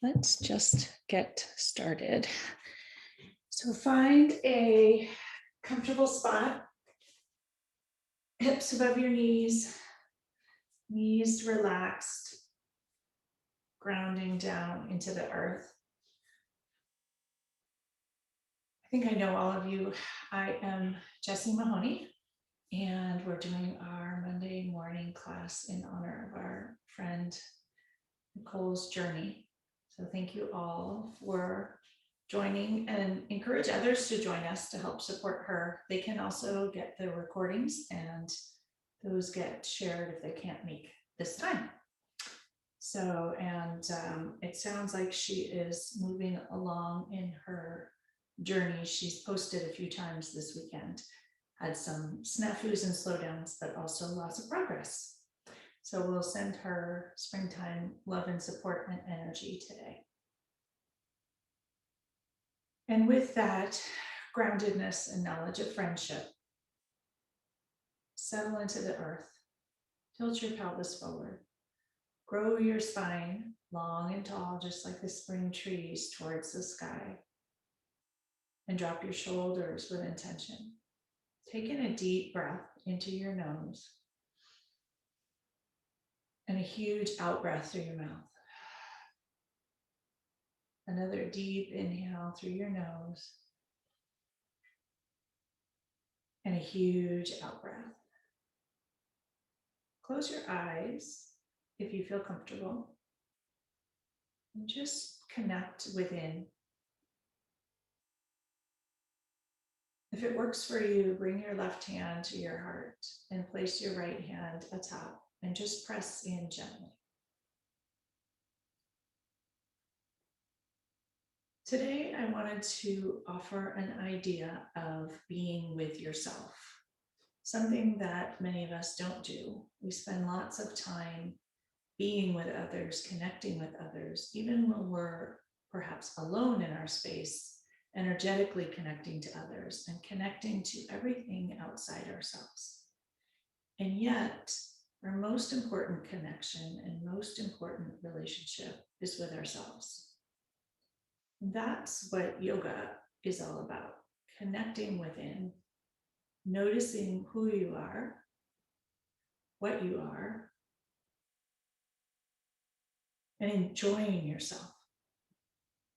Let's just get started. So find a comfortable spot, hips above your knees relaxed, grounding down into the earth. I think I know all of you. I am Jessie Mahoney, and we're doing our Monday morning class in honor of our friend Nicole's journey. So thank you all for joining, and encourage others to join us to help support her. They can also get the recordings, and those get shared if they can't make this time. So, and it sounds like she is moving along in her journey. She's posted a few times this weekend, had some snafus and slowdowns, but also lots of progress. So we'll send her springtime love and support and energy today. And with that groundedness and knowledge of friendship, settle into the earth, tilt your pelvis forward, grow your spine long and tall, just like the spring trees, towards the sky, and drop your shoulders with intention. Take in a deep breath into your nose and a huge out breath through your mouth. Another deep inhale through your nose and a huge out breath. Close your eyes if you feel comfortable, and just connect within. If it works for you, bring your left hand to your heart and place your right hand atop and just press in gently. Today, I wanted to offer an idea of being with yourself, something that many of us don't do. We spend lots of time being with others, connecting with others, even when we're perhaps alone in our space, energetically connecting to others and connecting to everything outside ourselves. And yet, our most important connection and most important relationship is with ourselves. That's what yoga is all about, connecting within, noticing who you are, what you are, and enjoying yourself.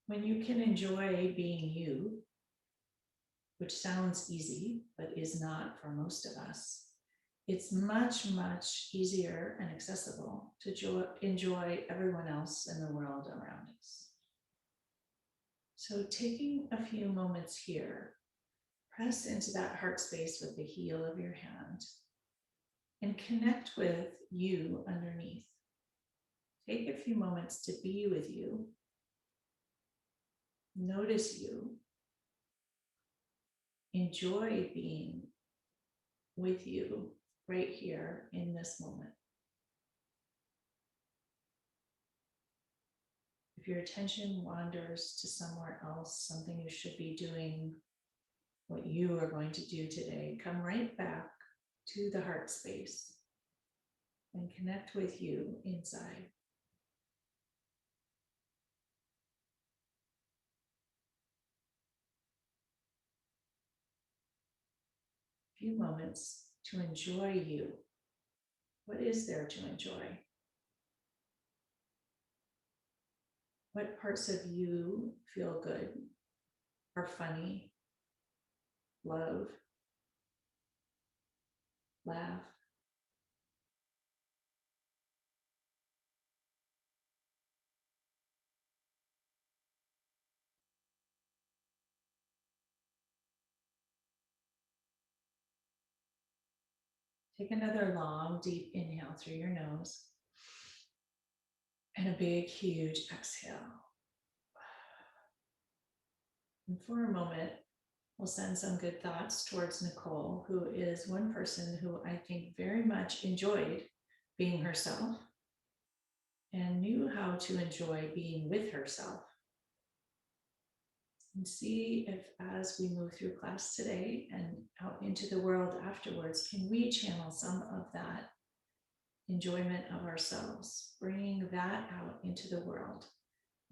When you can enjoy being you, which sounds easy, but is not for most of us, it's much, much easier and accessible to enjoy everyone else in the world around us. So taking a few moments here, press into that heart space with the heel of your hand and connect with you underneath. Take a few moments to be with you. Notice you. Enjoy being with you right here in this moment. If your attention wanders to somewhere else, something you should be doing, what you are going to do today, come right back to the heart space and connect with you inside. A few moments to enjoy you. What is there to enjoy? What parts of you feel good, are funny, love, laugh? Take another long, deep inhale through your nose and a big, huge exhale. And for a moment, we'll send some good thoughts towards Nicole, who is one person who I think very much enjoyed being herself and knew how to enjoy being with herself. And see if, as we move through class today and out into the world afterwards, can we channel some of that enjoyment of ourselves, bringing that out into the world,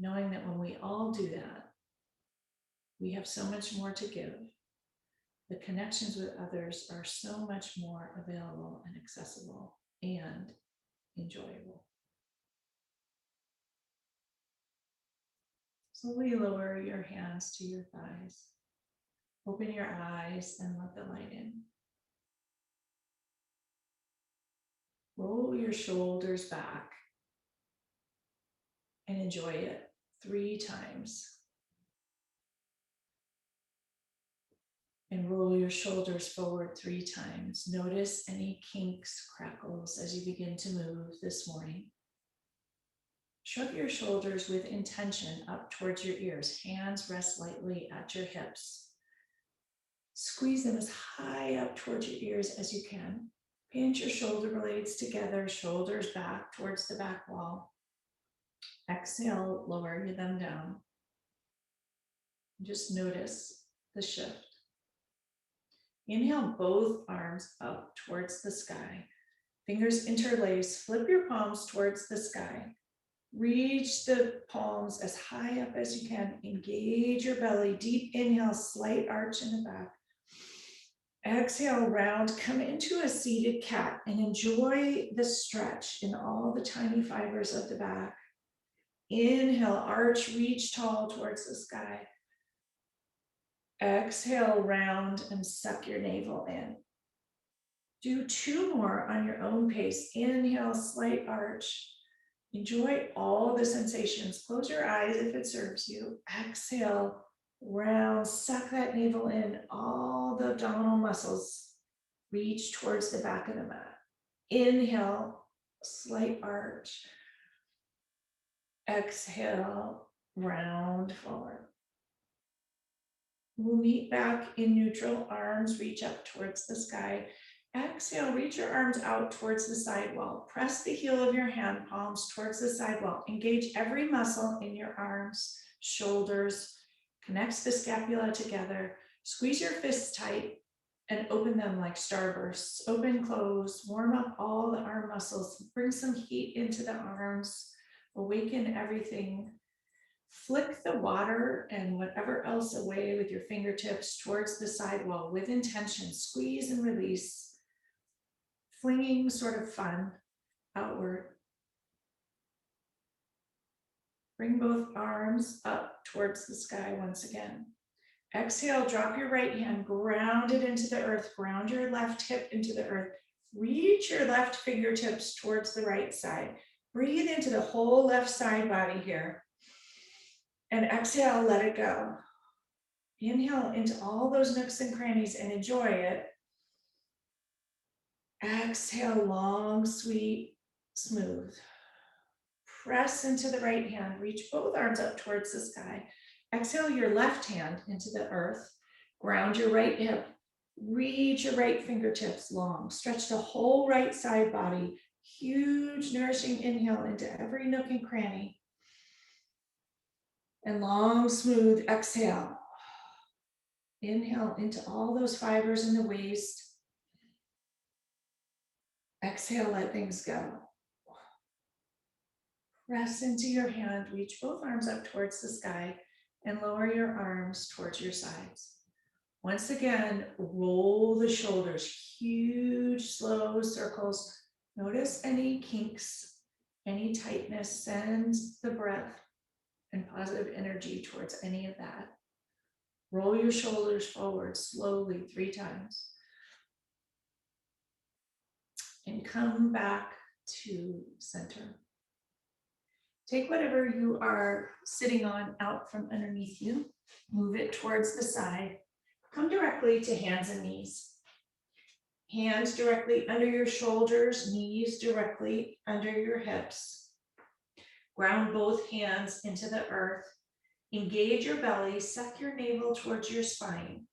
knowing that when we all do that, we have so much more to give. The connections with others are so much more available and accessible and enjoyable. Slowly lower your hands to your thighs. Open your eyes and let the light in. Roll your shoulders back and enjoy it 3 times. And roll your shoulders forward 3 times. Notice any kinks, crackles as you begin to move this morning. Shrug your shoulders with intention up towards your ears. Hands rest lightly at your hips. Squeeze them as high up towards your ears as you can. Pinch your shoulder blades together, shoulders back towards the back wall. Exhale, lower them down. Just notice the shift. Inhale, both arms up towards the sky. Fingers interlace, flip your palms towards the sky. Reach the palms as high up as you can. Engage your belly. Deep inhale, slight arch in the back. Exhale, round, come into a seated cat and enjoy the stretch in all the tiny fibers of the back. Inhale, arch, reach tall towards the sky. Exhale, round and suck your navel in. Do 2 more on your own pace. Inhale, slight arch. Enjoy all the sensations. Close your eyes if it serves you. Exhale, round, suck that navel in. All the abdominal muscles reach towards the back of the mat. Inhale, slight arch. Exhale, round forward. We'll meet back in neutral. Arms reach up towards the sky. Exhale, reach your arms out towards the sidewall. Press the heel of your hand palms towards the sidewall. Engage every muscle in your arms, shoulders. Connect the scapula together. Squeeze your fists tight and open them like starbursts. Open, close, warm up all the arm muscles. Bring some heat into the arms. Awaken everything. Flick the water and whatever else away with your fingertips towards the sidewall with intention. Squeeze and release. Flinging sort of fun outward. Bring both arms up towards the sky once again. Exhale, drop your right hand, ground it into the earth. Ground your left hip into the earth. Reach your left fingertips towards the right side. Breathe into the whole left side body here. And exhale, let it go. Inhale into all those nooks and crannies and enjoy it. Exhale, long, sweet, smooth. Press into the right hand. Reach both arms up towards the sky. Exhale your left hand into the earth. Ground your right hip. Reach your right fingertips long. Stretch the whole right side body. Huge nourishing inhale into every nook and cranny. And long, smooth exhale. Inhale into all those fibers in the waist. Exhale, let things go. Press into your hand, reach both arms up towards the sky and lower your arms towards your sides. Once again, roll the shoulders, huge, slow circles. Notice any kinks, any tightness. Send the breath and positive energy towards any of that. Roll your shoulders forward slowly 3 times. And come back to center. Take whatever you are sitting on out from underneath you. Move it towards the side. Come directly to hands and knees. Hands directly under your shoulders, knees directly under your hips. Ground both hands into the earth. Engage your belly, suck your navel towards your spine.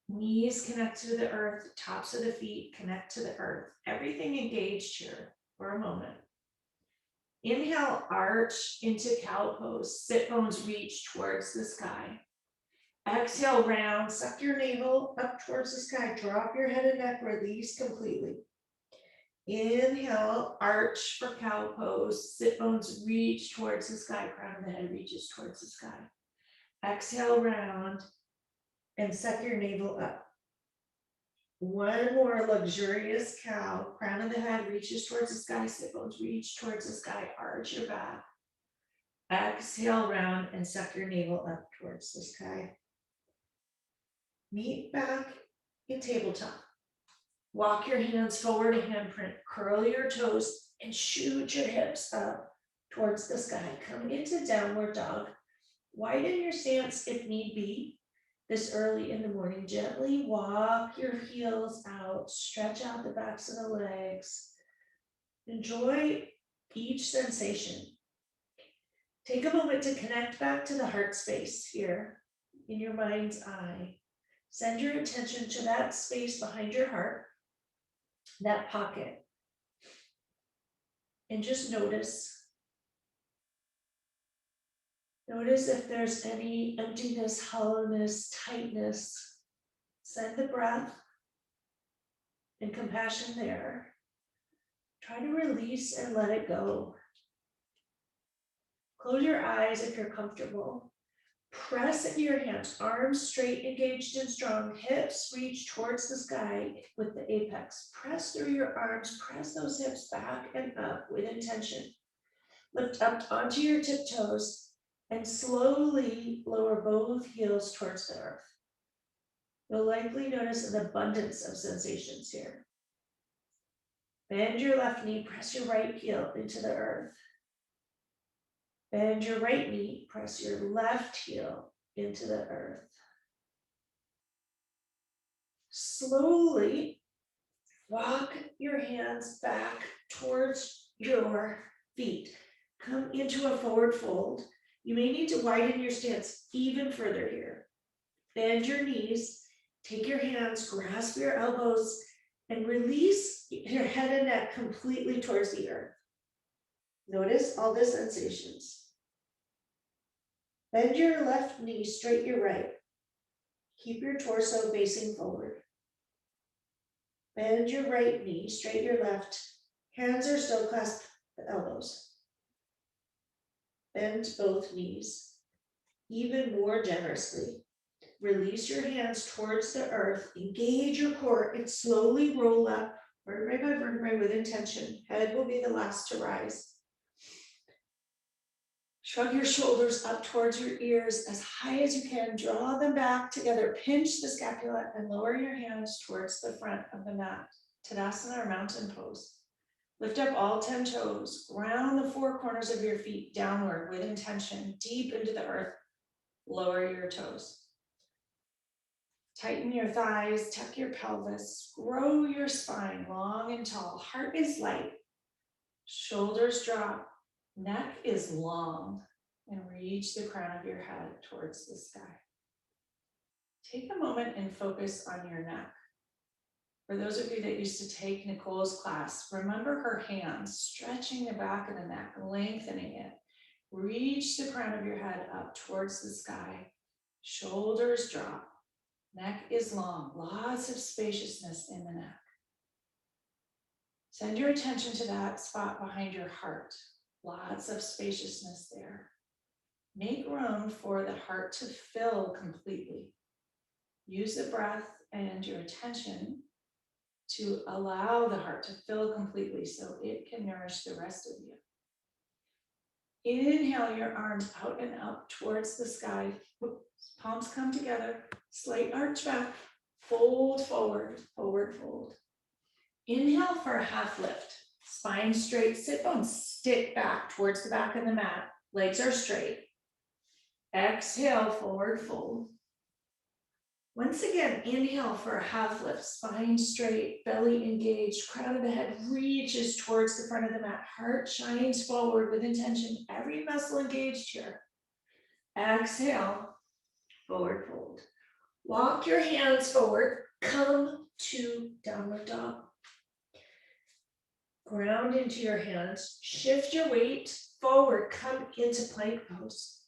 Knees connect to the earth, tops of the feet connect to the earth. Everything engaged here for a moment. Inhale, arch into cow pose. Sit bones reach towards the sky. Exhale, round, suck your navel up towards the sky. Drop your head and neck, release completely. Inhale, arch for cow pose. Sit bones reach towards the sky. Crown of the head reaches towards the sky. Exhale, round, and suck your navel up. One more luxurious cow. Crown of the head reaches towards the sky. Sit bones reach towards the sky. Arch your back. Exhale, round, and suck your navel up towards the sky. Meet back in tabletop. Walk your hands forward, handprint. Curl your toes and shoot your hips up towards the sky. Come into downward dog. Widen your stance if need be. This early in the morning, gently walk your heels out. Stretch out the backs of the legs. Enjoy each sensation. Take a moment to connect back to the heart space here in your mind's eye. Send your attention to that space behind your heart, that pocket. And just notice. Notice if there's any emptiness, hollowness, tightness. Send the breath and compassion there. Try to release and let it go. Close your eyes if you're comfortable. Press into your hands, arms straight, engaged and strong, hips reach towards the sky with the apex. Press through your arms, press those hips back and up with intention. Lift up onto your tiptoes and slowly lower both heels towards the earth. You'll likely notice an abundance of sensations here. Bend your left knee, press your right heel into the earth. Bend your right knee, press your left heel into the earth. Slowly walk your hands back towards your feet. Come into a forward fold. You may need to widen your stance even further here. Bend your knees, take your hands, grasp your elbows, and release your head and neck completely towards the earth. Notice all the sensations. Bend your left knee, straight your right. Keep your torso facing forward. Bend your right knee, straight your left. Hands are still clasped the elbows. Bend both knees even more generously. Release your hands towards the earth. Engage your core and slowly roll up vertebrae by vertebrae with intention. Head will be the last to rise. Shrug your shoulders up towards your ears as high as you can. Draw them back together. Pinch the scapula and lower your hands towards the front of the mat. Tadasana or mountain pose. Lift up all 10 toes. Ground the 4 corners of your feet downward with intention. Deep into the earth. Lower your toes. Tighten your thighs. Tuck your pelvis. Grow your spine long and tall. Heart is light. Shoulders drop. Neck is long, and reach the crown of your head towards the sky. Take a moment and focus on your neck. For those of you that used to take Nicole's class, remember her hands stretching the back of the neck, lengthening it. Reach the crown of your head up towards the sky. Shoulders drop. Neck is long, lots of spaciousness in the neck. Send your attention to that spot behind your heart. Lots of spaciousness there. Make room for the heart to fill completely. Use the breath and your attention to allow the heart to fill completely so it can nourish the rest of you. Inhale your arms out and up towards the sky. Palms come together, slight arch back, fold forward, forward fold. Inhale for a half lift. Spine straight, sit bones stick back towards the back of the mat. Legs are straight. Exhale, forward fold. Once again, inhale for a half lift. Spine straight, belly engaged, crown of the head reaches towards the front of the mat. Heart shines forward with intention. Every muscle engaged here. Exhale, forward fold. Walk your hands forward. Come to downward dog. Ground into your hands, shift your weight forward, come into plank pose.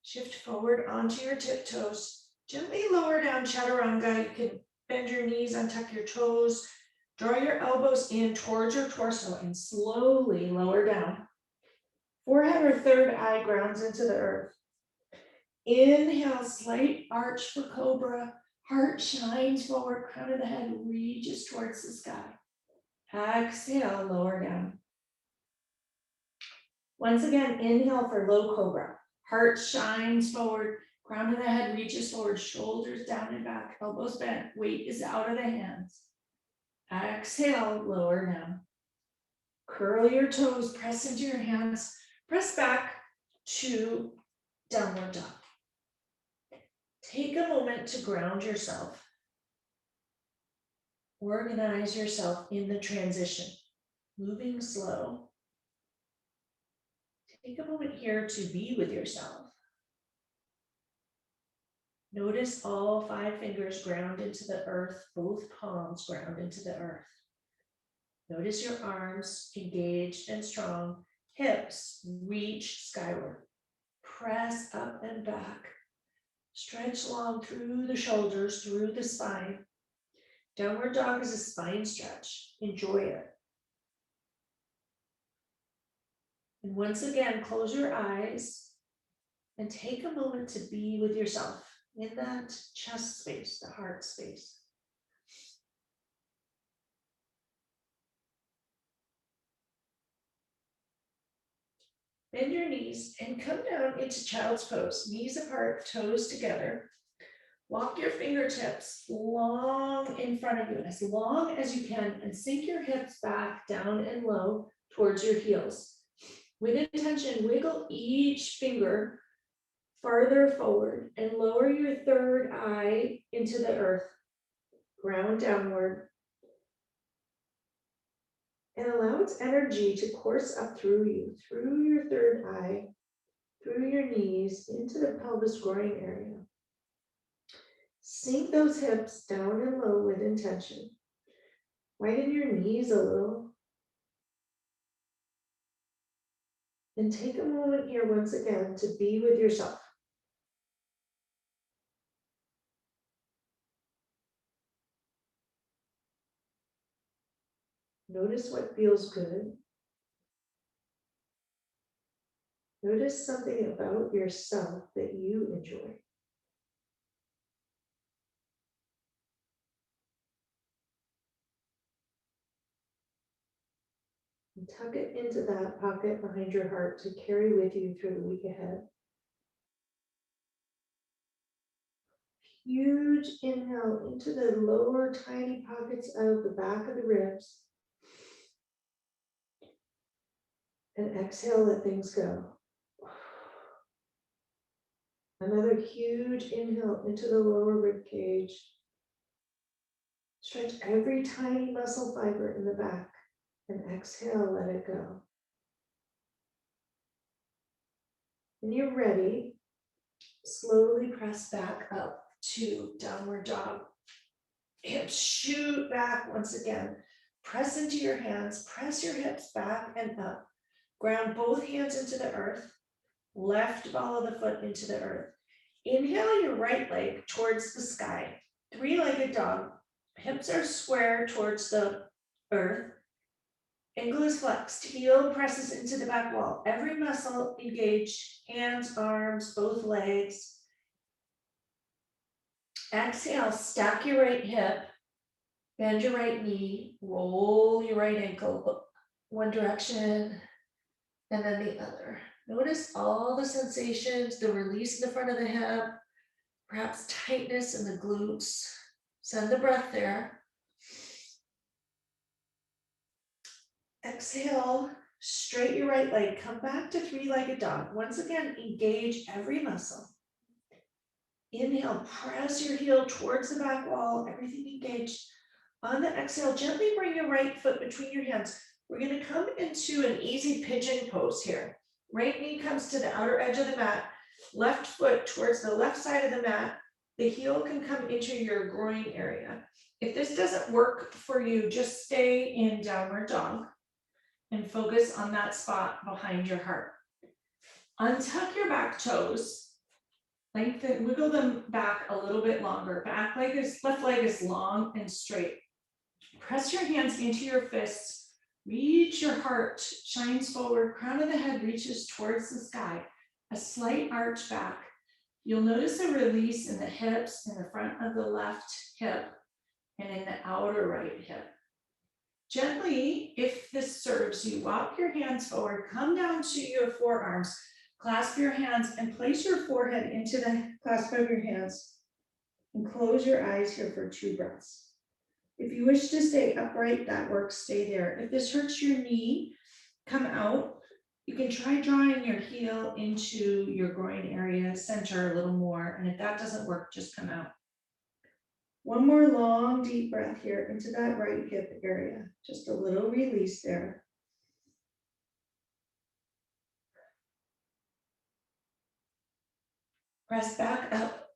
Shift forward onto your tiptoes, gently lower down chaturanga. You can bend your knees, untuck your toes, Draw your elbows in towards your torso and slowly lower down. Forehead or third eye grounds into the earth. Inhale, slight arch for cobra. Heart shines forward, crown of the head reaches towards the sky. Exhale, lower down. Once again, inhale for low cobra. Heart shines forward, crown of the head reaches forward, shoulders down and back, elbows bent, weight is out of the hands. Exhale, lower down. Curl your toes, press into your hands, press back to downward dog. Take a moment to ground yourself. Organize yourself in the transition, moving slow. Take a moment here to be with yourself. Notice all 5 fingers ground into the earth, both palms ground into the earth. Notice your arms engaged and strong, hips reach skyward. Press up and back. Stretch long through the shoulders, through the spine. Downward dog is a spine stretch. Enjoy it. And once again, close your eyes and take a moment to be with yourself in that chest space, the heart space. Bend your knees and come down into child's pose, knees apart, toes together. Walk your fingertips long in front of you, as long as you can, and sink your hips back down and low towards your heels. With intention, wiggle each finger farther forward and lower your third eye into the earth. Ground downward. And allow its energy to course up through you, through your third eye, through your knees, into the pelvis groin area. Sink those hips down and low with intention. Widen your knees a little. And take a moment here once again to be with yourself. Notice what feels good. Notice something about yourself that you enjoy. And tuck it into that pocket behind your heart to carry with you through the week ahead. Huge inhale into the lower tiny pockets of the back of the ribs. And exhale, let things go. Another huge inhale into the lower rib cage. Stretch every tiny muscle fiber in the back. And exhale, let it go. When you're ready, slowly press back up to downward dog. Hips shoot back once again. Press into your hands, press your hips back and up. Ground both hands into the earth. Left ball of the foot into the earth. Inhale your right leg towards the sky. 3-legged dog. Hips are square towards the earth. Ankle is flexed. Heel presses into the back wall. Every muscle engaged. Hands, arms, both legs. Exhale, stack your right hip. Bend your right knee. Roll your right ankle one direction and then the other. Notice all the sensations, the release in the front of the hip, perhaps tightness in the glutes. Send the breath there. Exhale, straight your right leg. Come back to 3-legged dog. Once again, engage every muscle. Inhale, press your heel towards the back wall, everything engaged. On the exhale, gently bring your right foot between your hands. We're going to come into an easy pigeon pose here. Right knee comes to the outer edge of the mat, left foot towards the left side of the mat. The heel can come into your groin area. If this doesn't work for you, just stay in downward dog and focus on that spot behind your heart. Untuck your back toes, lengthen, wiggle them back a little bit longer. Left leg is long and straight. Press your hands into your fists. Reach your heart, shines forward, crown of the head reaches towards the sky, a slight arch back. You'll notice a release in the hips, in the front of the left hip, and in the outer right hip. Gently, if this serves you, walk your hands forward, come down to your forearms, clasp your hands and place your forehead into the clasp of your hands and close your eyes here for 2 breaths. If you wish to stay upright, that works, stay there. If this hurts your knee, come out. You can try drawing your heel into your groin area, center a little more, and if that doesn't work, just come out. One more long, deep breath here into that right hip area. Just a little release there. Press back up,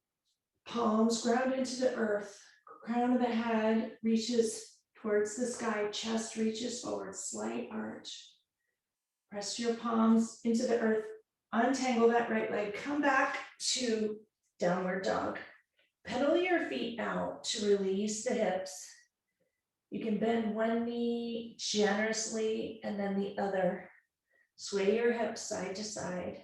palms ground into the earth. Crown of the head reaches towards the sky, chest reaches forward, slight arch. Press your palms into the earth, untangle that right leg, come back to downward dog. Pedal your feet out to release the hips. You can bend one knee generously and then the other. Sway your hips side to side.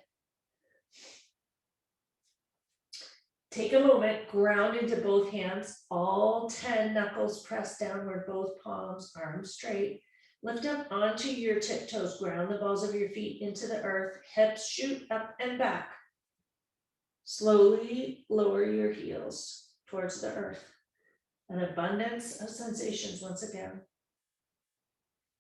Take a moment, ground into both hands, all 10 knuckles pressed downward, both palms, arms straight. Lift up onto your tiptoes, ground the balls of your feet into the earth, hips shoot up and back. Slowly lower your heels towards the earth. An abundance of sensations once again.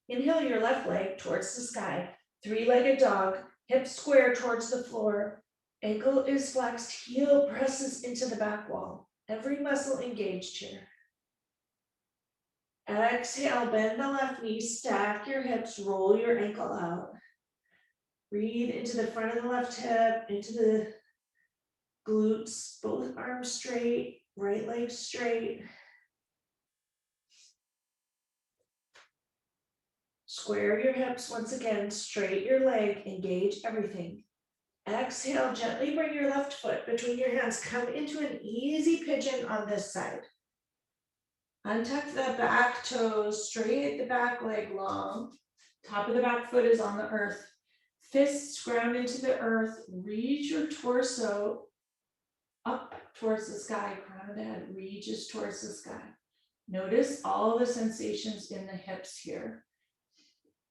Inhale your left leg towards the sky, 3-legged dog, hips square towards the floor. Ankle is flexed, heel presses into the back wall. Every muscle engaged here. Exhale, bend the left knee, stack your hips, roll your ankle out. Breathe into the front of the left hip, into the glutes, both arms straight, right leg straight. Square your hips once again, straight your leg, engage everything. Exhale, gently bring your left foot between your hands. Come into an easy pigeon on this side. Untuck the back toes, straight the back leg long. Top of the back foot is on the earth. Fists ground into the earth. Reach your torso up towards the sky. Crown of the head reaches towards the sky. Notice all the sensations in the hips here.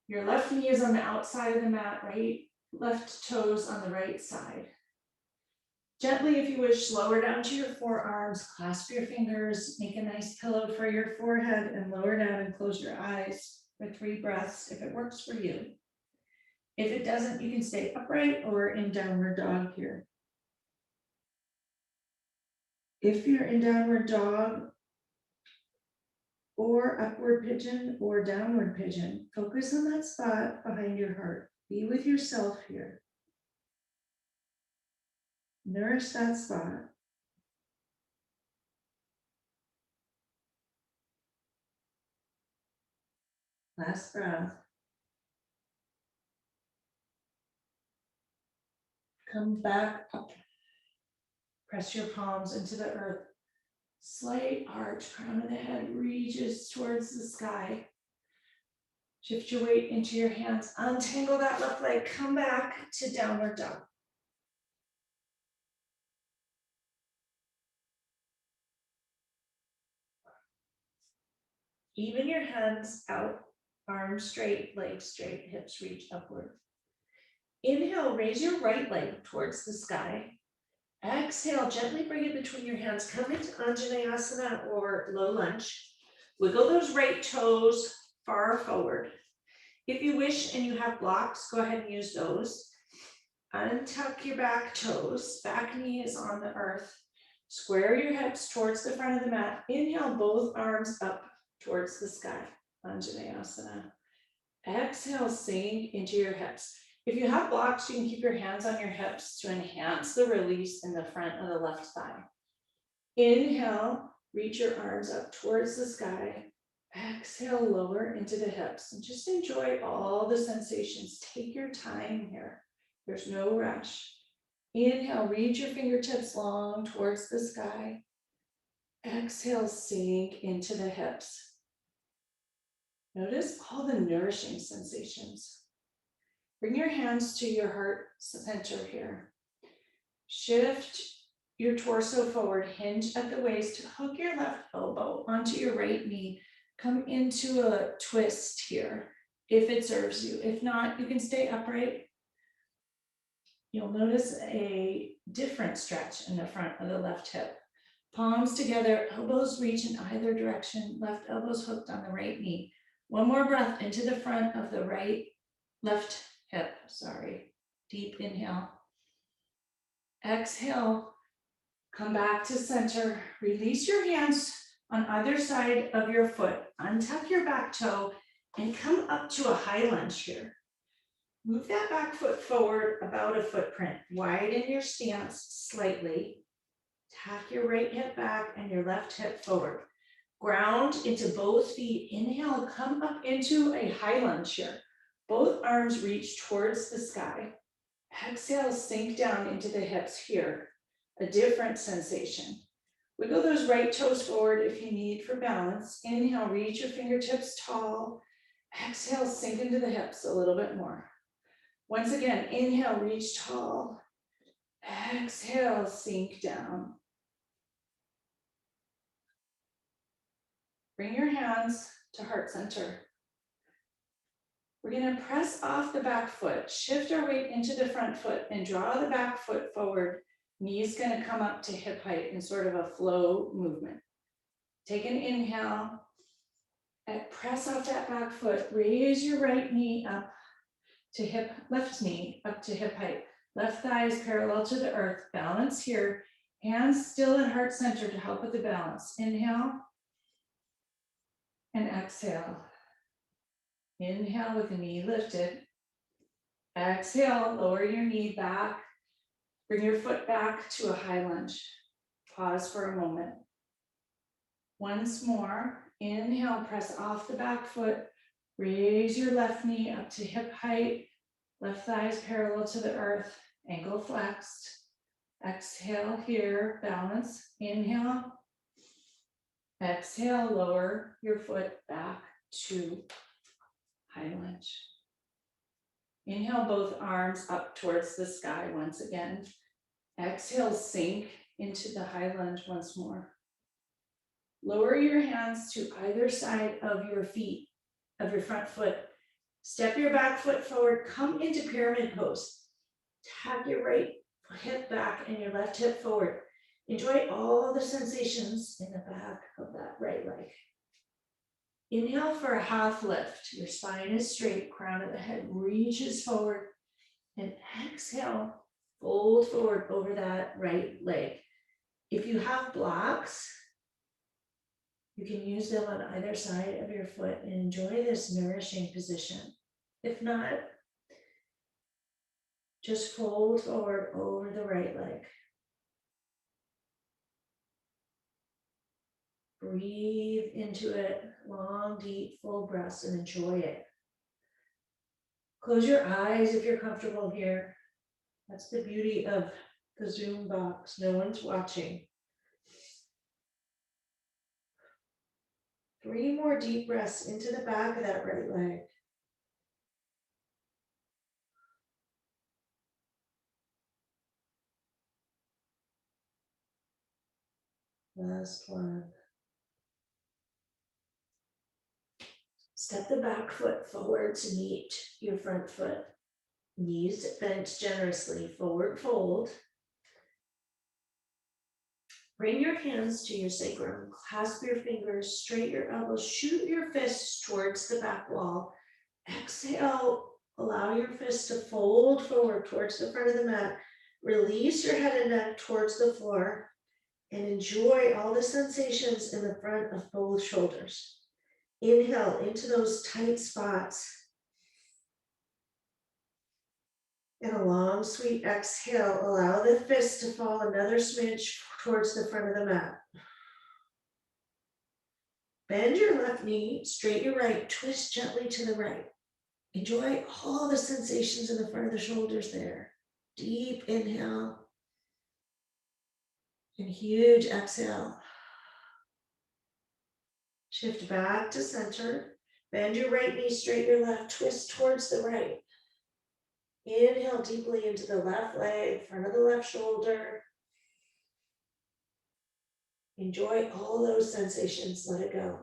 Your left knee is on the outside of the mat, right? Left toes on the right side. Gently, if you wish, lower down to your forearms, clasp your fingers, make a nice pillow for your forehead, and lower down and close your eyes for 3 breaths if it works for you. If it doesn't, you can stay upright or in downward dog here. If you're in downward dog or upward pigeon or downward pigeon, focus on that spot behind your heart. Be with yourself here. Nourish that spot. Last breath. Come back up. Press your palms into the earth. Slight arch, crown of the head reaches towards the sky. Shift your weight into your hands. Untangle that left leg. Come back to downward dog. Even your hands out, arms straight, legs straight, hips reach upward. Inhale, raise your right leg towards the sky. Exhale, gently bring it between your hands. Come into Anjaneyasana or low lunge. Wiggle those right toes far forward. If you wish and you have blocks, go ahead and use those. Untuck your back toes. Back knee is on the earth. Square your hips towards the front of the mat. Inhale, both arms up towards the sky. Anjaneyasana. Exhale, sink into your hips. If you have blocks, you can keep your hands on your hips to enhance the release in the front of the left thigh. Inhale, reach your arms up towards the sky. Exhale, lower into the hips and just enjoy all the sensations. Take your time here. There's no rush. Inhale, reach your fingertips long towards the sky. Exhale, sink into the hips. Notice all the nourishing sensations. Bring your hands to your heart center here. Shift your torso forward, hinge at the waist, hook your left elbow onto your right knee. Come into a twist here if it serves you. If not, you can stay upright. You'll notice a different stretch in the front of the left hip. Palms together, elbows reach in either direction, left elbows hooked on the right knee. One more breath into the front of the left hip, sorry. Deep inhale. Exhale, come back to center. Release your hands on either side of your foot. Untuck your back toe and come up to a high lunge here. Move that back foot forward about a footprint. Widen your stance slightly. Tack your right hip back and your left hip forward. Ground into both feet. Inhale, come up into a high lunge here. Both arms reach towards the sky. Exhale, sink down into the hips here. A different sensation. Wiggle those right toes forward if you need for balance. Inhale, reach your fingertips tall. Exhale, sink into the hips a little bit more. Once again, inhale, reach tall. Exhale, sink down. Bring your hands to heart center. We're going to press off the back foot, shift our weight into the front foot and draw the back foot forward. Knee's going to come up to hip height in sort of a flow movement. Take an inhale and press off that back foot. Raise your right knee up to left knee up to hip height. Left thigh is parallel to the earth. Balance here. Hands still at heart center to help with the balance. Inhale and exhale. Inhale with the knee lifted. Exhale, lower your knee back. Bring your foot back to a high lunge. Pause for a moment. Once more, inhale, press off the back foot. Raise your left knee up to hip height. Left thigh is parallel to the earth. Ankle flexed. Exhale here, balance. Inhale. Exhale, lower your foot back to high lunge. Inhale, both arms up towards the sky once again. Exhale, sink into the high lunge once more. Lower your hands to either side of your feet, of your front foot. Step your back foot forward, come into pyramid pose. Tap your right hip back and your left hip forward. Enjoy all the sensations in the back of that right leg. Inhale for a half lift. Your spine is straight, crown of the head reaches forward. And exhale, fold forward over that right leg. If you have blocks, you can use them on either side of your foot and enjoy this nourishing position. If not, just fold forward over the right leg. Breathe into it, long, deep, full breaths, and enjoy it. Close your eyes if you're comfortable here. That's the beauty of the Zoom box. No one's watching. 3 more deep breaths into the back of that right leg. Last one. Step the back foot forward to meet your front foot. Knees bent generously, forward fold. Bring your hands to your sacrum, clasp your fingers, straight your elbows, shoot your fists towards the back wall. Exhale, allow your fists to fold forward towards the front of the mat. Release your head and neck towards the floor and enjoy all the sensations in the front of both shoulders. Inhale into those tight spots. And a long, sweet exhale, allow the fist to fall another smidge towards the front of the mat. Bend your left knee, straight your right, twist gently to the right. Enjoy all the sensations in the front of the shoulders there. Deep inhale and huge exhale. Shift back to center. Bend your right knee straight, your left, twist towards the right. Inhale deeply into the left leg, front of the left shoulder. Enjoy all those sensations, let it go.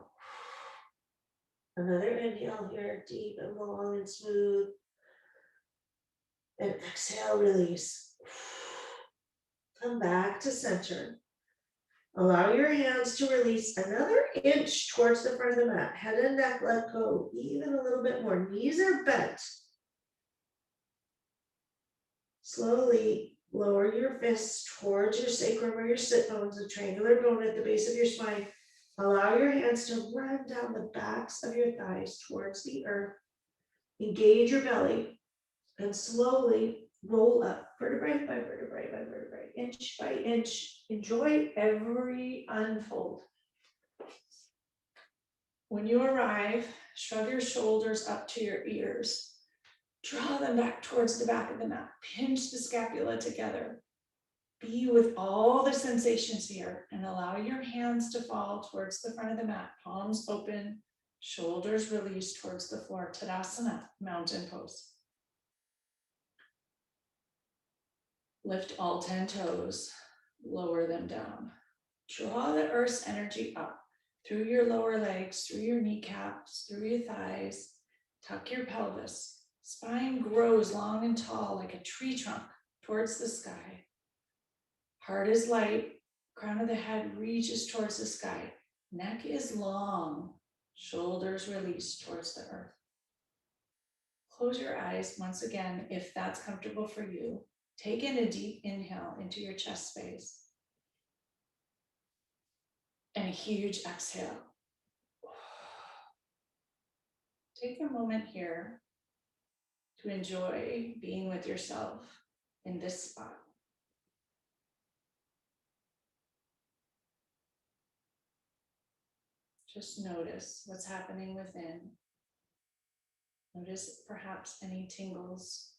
Another inhale here, deep and long and smooth. And exhale, release. Come back to center. Allow your hands to release another inch towards the front of the mat. Head and neck let go even a little bit more. Knees are bent. Slowly lower your fists towards your sacrum or your sit bones, a triangular bone at the base of your spine. Allow your hands to run down the backs of your thighs towards the earth. Engage your belly and slowly roll up, vertebrae by vertebrae by vertebrae, inch by inch. Enjoy every unfold. When you arrive, shrug your shoulders up to your ears. Draw them back towards the back of the mat. Pinch the scapula together. Be with all the sensations here and allow your hands to fall towards the front of the mat. Palms open, shoulders released towards the floor. Tadasana, mountain pose. Lift all 10 toes, lower them down. Draw the earth's energy up through your lower legs, through your kneecaps, through your thighs. Tuck your pelvis. Spine grows long and tall like a tree trunk towards the sky. Heart is light. Crown of the head reaches towards the sky. Neck is long. Shoulders release towards the earth. Close your eyes once again if that's comfortable for you. Take in a deep inhale into your chest space. And a huge exhale. Take a moment here to enjoy being with yourself in this spot. Just notice what's happening within. Notice perhaps any tingles,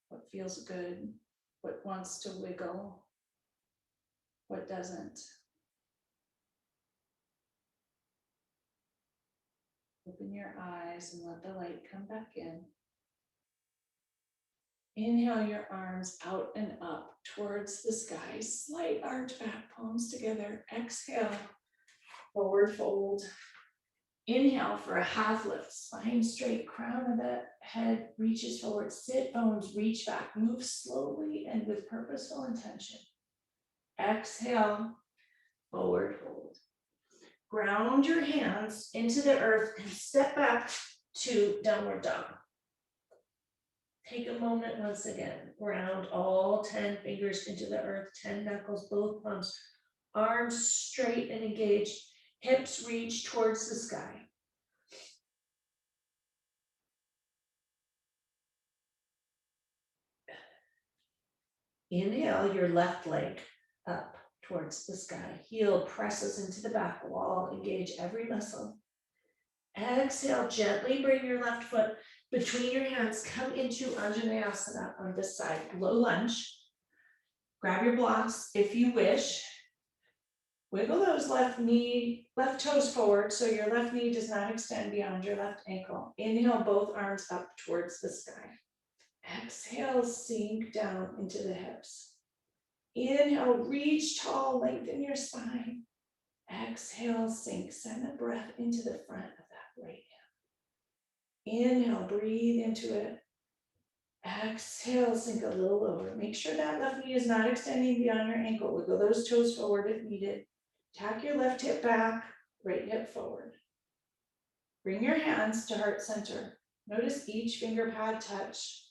what feels good, what wants to wiggle, what doesn't. Open your eyes and let the light come back in. Inhale your arms out and up towards the sky. Slight arch back, palms together. Exhale, forward fold. Inhale for a half lift. Spine straight, crown of the head reaches forward. Sit bones reach back. Move slowly and with purposeful intention. Exhale, forward fold. Ground your hands into the earth and step back to downward dog. Take a moment once again. Ground all 10 fingers into the earth, 10 knuckles, both palms, arms straight and engaged, hips reach towards the sky. Inhale your left leg up towards the sky. Heel presses into the back wall. Engage every muscle. Exhale, gently bring your left foot between your hands. Come into Anjaneyasana on this side. Low lunge. Grab your blocks if you wish. Wiggle those left toes forward so your left knee does not extend beyond your left ankle. Inhale, both arms up towards the sky. Exhale, sink down into the hips. Inhale, reach tall, lengthen your spine. Exhale, sink, send the breath into the front of that right hip. Inhale, breathe into it. Exhale, sink a little lower. Make sure that left knee is not extending beyond your ankle. Wiggle those toes forward if needed. Tack your left hip back, right hip forward. Bring your hands to heart center. Notice each finger pad touch.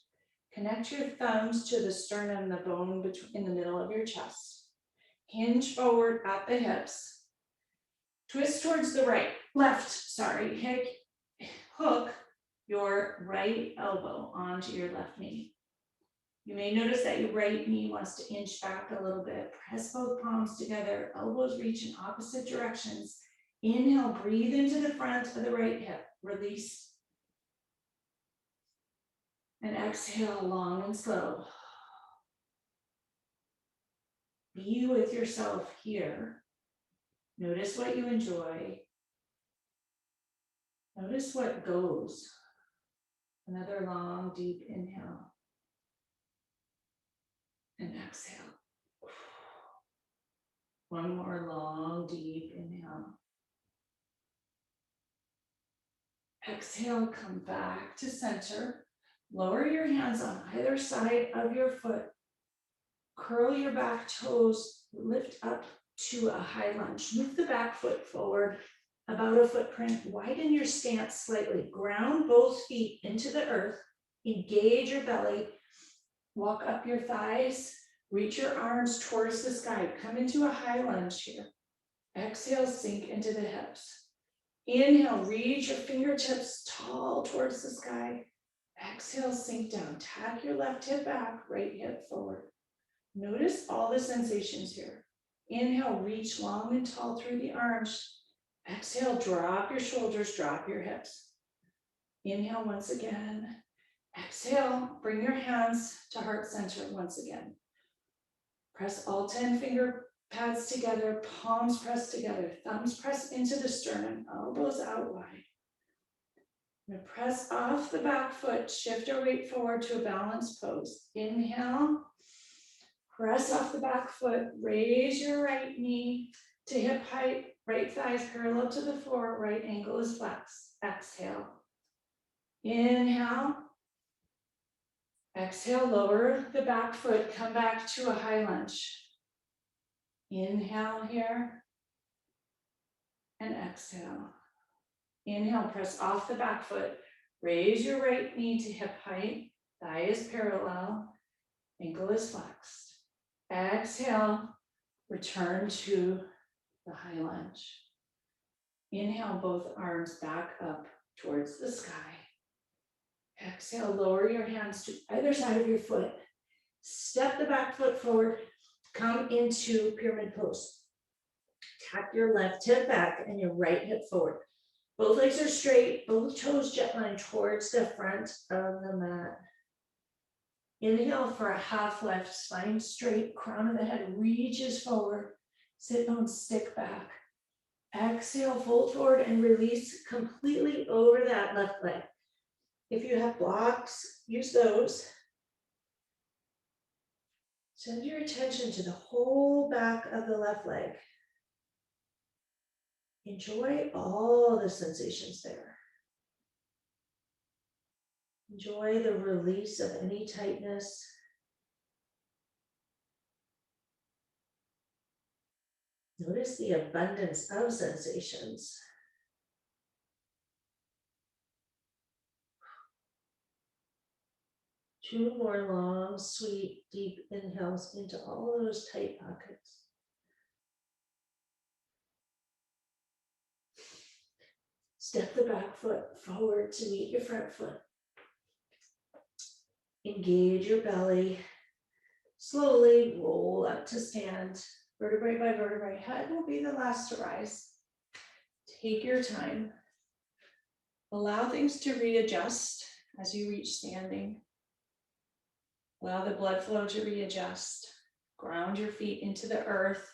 Connect your thumbs to the sternum, the bone in the middle of your chest. Hinge forward at the hips. Twist towards the hook your right elbow onto your left knee. You may notice that your right knee wants to inch back a little bit. Press both palms together, elbows reach in opposite directions. Inhale, breathe into the front of the right hip. Release. And exhale, long and slow. Be with yourself here. Notice what you enjoy. Notice what goes. Another long, deep inhale. And exhale. One more long, deep inhale. Exhale, come back to center. Lower your hands on either side of your foot. Curl your back toes, lift up to a high lunge. Move the back foot forward about a footprint. Widen your stance slightly. Ground both feet into the earth. Engage your belly. Walk up your thighs. Reach your arms towards the sky. Come into a high lunge here. Exhale, sink into the hips. Inhale, reach your fingertips tall towards the sky. Exhale, sink down. Tap your left hip back, right hip forward. Notice all the sensations here. Inhale, reach long and tall through the arms. Exhale, drop your shoulders, drop your hips. Inhale once again. Exhale, bring your hands to heart center once again. Press all 10 finger pads together, palms press together, thumbs press into the sternum, elbows out wide. Now press off the back foot, shift our weight forward to a balanced pose. Inhale, press off the back foot, raise your right knee to hip height, right thighs parallel to the floor, right ankle is flexed. Exhale. Inhale. Exhale, lower the back foot, come back to a high lunge. Inhale here and exhale. Inhale, press off the back foot, raise your right knee to hip height, thigh is parallel, ankle is flexed. Exhale, return to the high lunge. Inhale, both arms back up towards the sky. Exhale, lower your hands to either side of your foot. Step the back foot forward, come into pyramid pose. Tap your left hip back and your right hip forward. Both legs are straight, both toes jet line towards the front of the mat. Inhale for a half lift, spine straight, crown of the head reaches forward, sit bones stick back. Exhale, fold forward and release completely over that left leg. If you have blocks, use those. Send your attention to the whole back of the left leg. Enjoy all the sensations there. Enjoy the release of any tightness. Notice the abundance of sensations. Two more long, sweet, deep inhales into all those tight pockets. Step the back foot forward to meet your front foot. Engage your belly. Slowly roll up to stand. Vertebrae by vertebrae. Head will be the last to rise. Take your time. Allow things to readjust as you reach standing. Allow the blood flow to readjust. Ground your feet into the earth.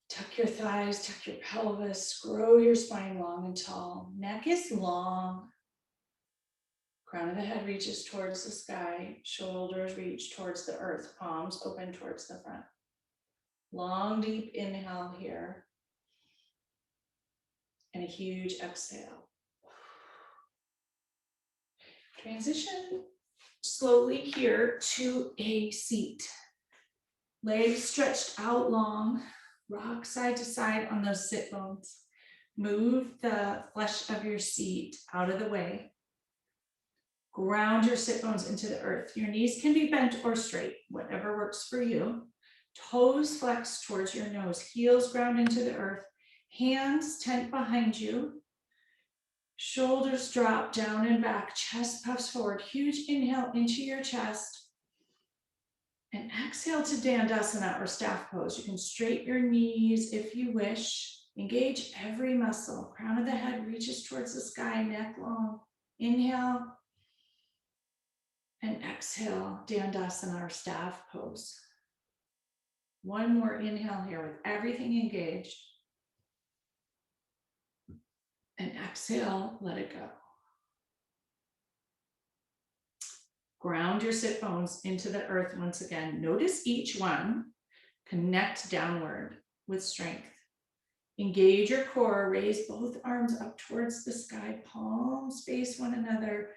Tuck your thighs, tuck your pelvis, grow your spine long and tall. Neck is long. Crown of the head reaches towards the sky. Shoulders reach towards the earth. Palms open towards the front. Long, deep inhale here. And a huge exhale. Transition slowly here to a seat. Legs stretched out long. Rock side to side on those sit bones. Move the flesh of your seat out of the way. Ground your sit bones into the earth. Your knees can be bent or straight, whatever works for you. Toes flex towards your nose, heels ground into the earth. Hands tent behind you. Shoulders drop down and back, chest puffs forward. Huge inhale into your chest. And exhale to Dandasana or staff pose. You can straighten your knees if you wish. Engage every muscle. Crown of the head reaches towards the sky, neck long. Inhale. And exhale, Dandasana or staff pose. One more inhale here with everything engaged. And exhale, let it go. Ground your sit bones into the earth once again. Notice each one. Connect downward with strength. Engage your core, raise both arms up towards the sky, palms face one another.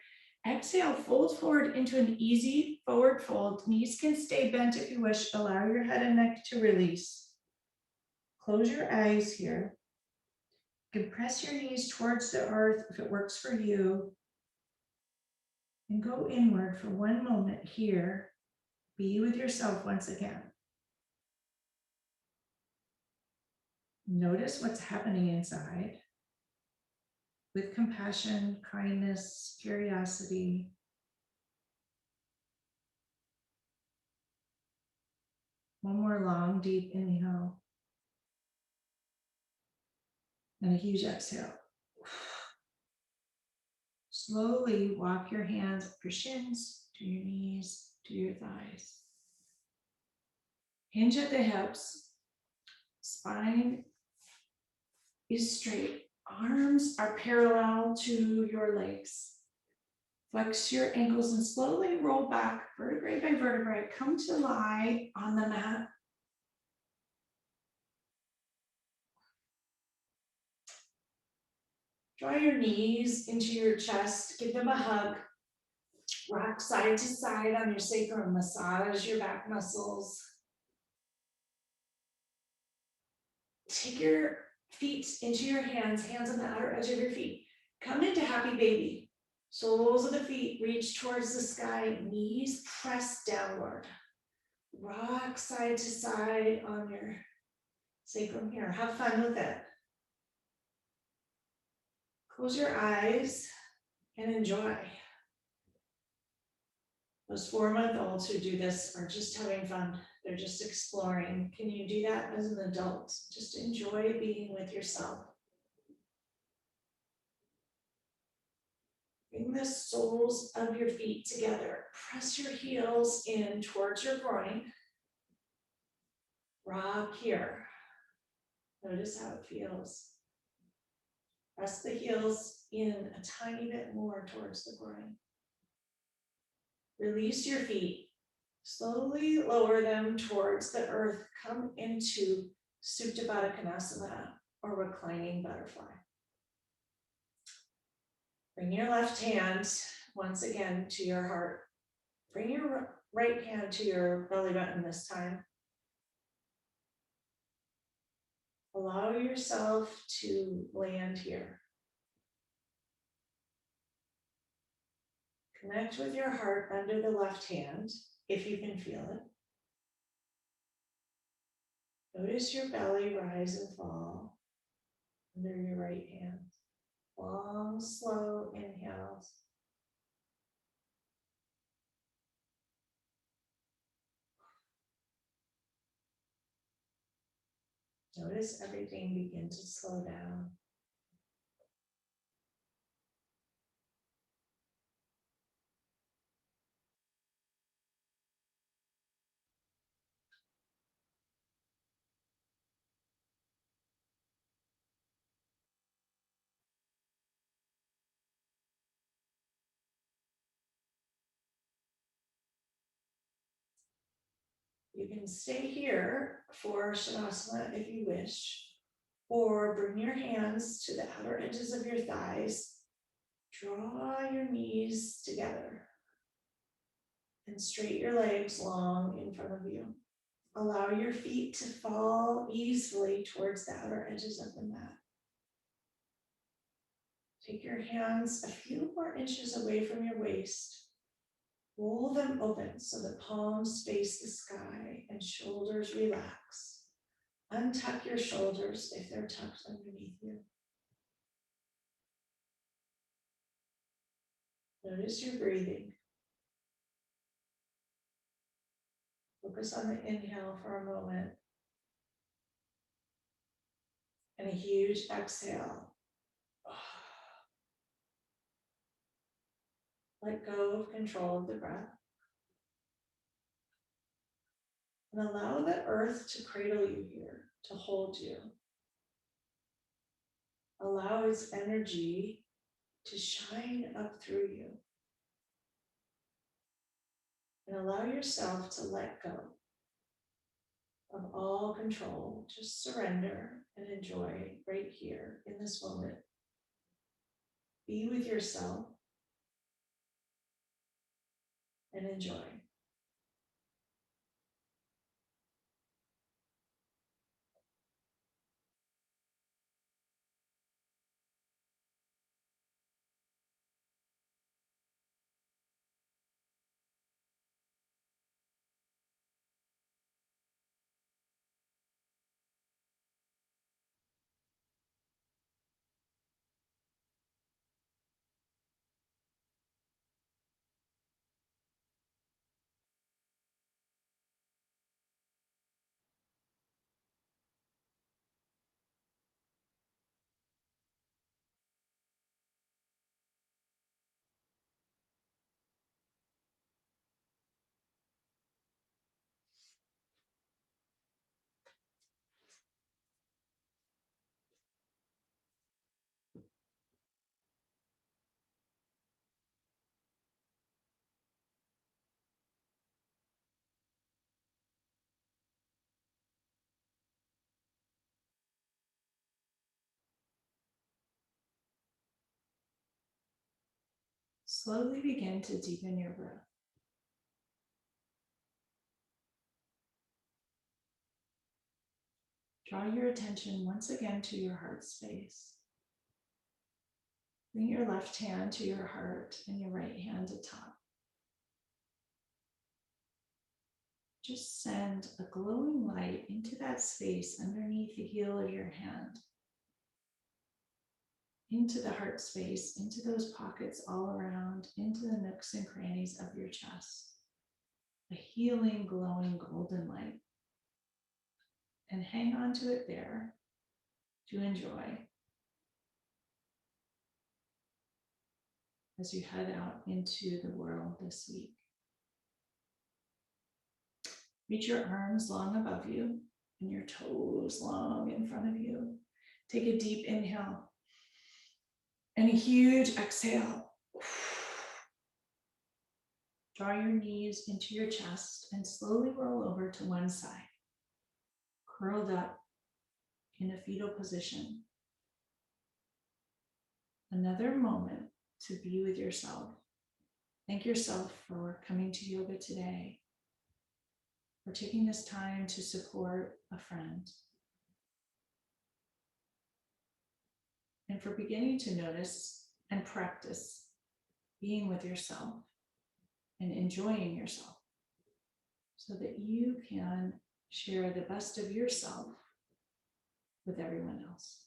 Exhale, fold forward into an easy forward fold. Knees can stay bent if you wish. Allow your head and neck to release. Close your eyes here. You can press your knees towards the earth if it works for you. And go inward for one moment here. Be with yourself once again. Notice what's happening inside with compassion, kindness, curiosity. One more long, deep inhale. And a huge exhale. Slowly walk your hands up your shins, to your knees, to your thighs. Hinge at the hips. Spine is straight. Arms are parallel to your legs. Flex your ankles and slowly roll back vertebrae by vertebrae. Come to lie on the mat. Draw your knees into your chest. Give them a hug. Rock side to side on your sacrum. Massage your back muscles. Take your feet into your hands on the outer edge of your feet. Come into happy baby. Soles of the feet reach towards the sky, knees press downward. Rock side to side on your sacrum here. Have fun with it. Close your eyes and enjoy. Those 4-month-olds who do this are just having fun. They're just exploring. Can you do that as an adult? Just enjoy being with yourself. Bring the soles of your feet together. Press your heels in towards your groin. Rock here. Notice how it feels. Press the heels in a tiny bit more towards the groin. Release your feet. Slowly lower them towards the earth. Come into Supta Baddha Konasana or reclining butterfly. Bring your left hand once again to your heart. Bring your right hand to your belly button this time. Allow yourself to land here. Connect with your heart under the left hand, if you can feel it. Notice your belly rise and fall under your right hand. Long, slow inhales. Notice everything begin to slow down. You can stay here for Shavasana if you wish, or bring your hands to the outer edges of your thighs. Draw your knees together and straighten your legs long in front of you. Allow your feet to fall easily towards the outer edges of the mat. Take your hands a few more inches away from your waist. Roll them open so the palms face the sky and shoulders relax. Untuck your shoulders if they're tucked underneath you. Notice your breathing. Focus on the inhale for a moment. And a huge exhale. Let go of control of the breath. And allow the earth to cradle you here, to hold you. Allow allow its energy to shine up through you. And allow yourself to let go of all control. Just surrender and enjoy right here in this moment. Be with yourself and enjoy. Slowly begin to deepen your breath. Draw your attention once again to your heart space. Bring your left hand to your heart and your right hand atop. Just send a glowing light into that space underneath the heel of your hand, into the heart space, into those pockets all around, into the nooks and crannies of your chest. A healing, glowing golden light. And hang on to it there to enjoy as you head out into the world this week. Reach your arms long above you and your toes long in front of you. Take a deep inhale and a huge exhale. Draw your knees into your chest and slowly roll over to one side, curled up in a fetal position. Another moment to be with yourself. Thank yourself for coming to yoga today, for taking this time to support a friend, and for beginning to notice and practice being with yourself and enjoying yourself so that you can share the best of yourself with everyone else.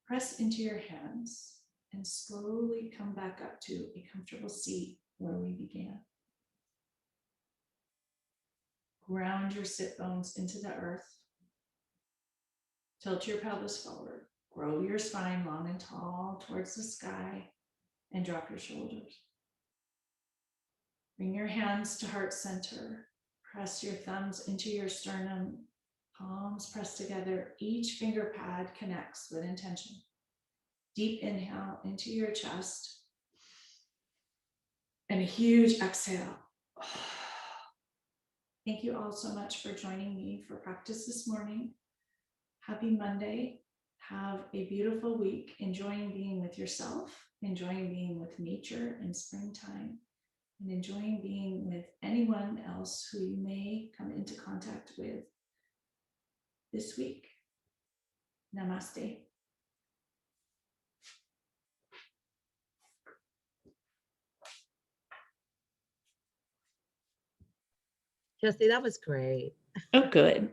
Press into your hands and slowly come back up to a comfortable seat where we began. Ground your sit bones into the earth. Tilt your pelvis forward. Grow your spine long and tall towards the sky and drop your shoulders. Bring your hands to heart center. Press your thumbs into your sternum. Palms pressed together. Each finger pad connects with intention. Deep inhale into your chest and a huge exhale. Thank you all so much for joining me for practice this morning. Happy Monday. Have a beautiful week, enjoying being with yourself, enjoying being with nature in springtime, and enjoying being with anyone else who you may come into contact with this week. Namaste. Jessie, that was great. Oh, good.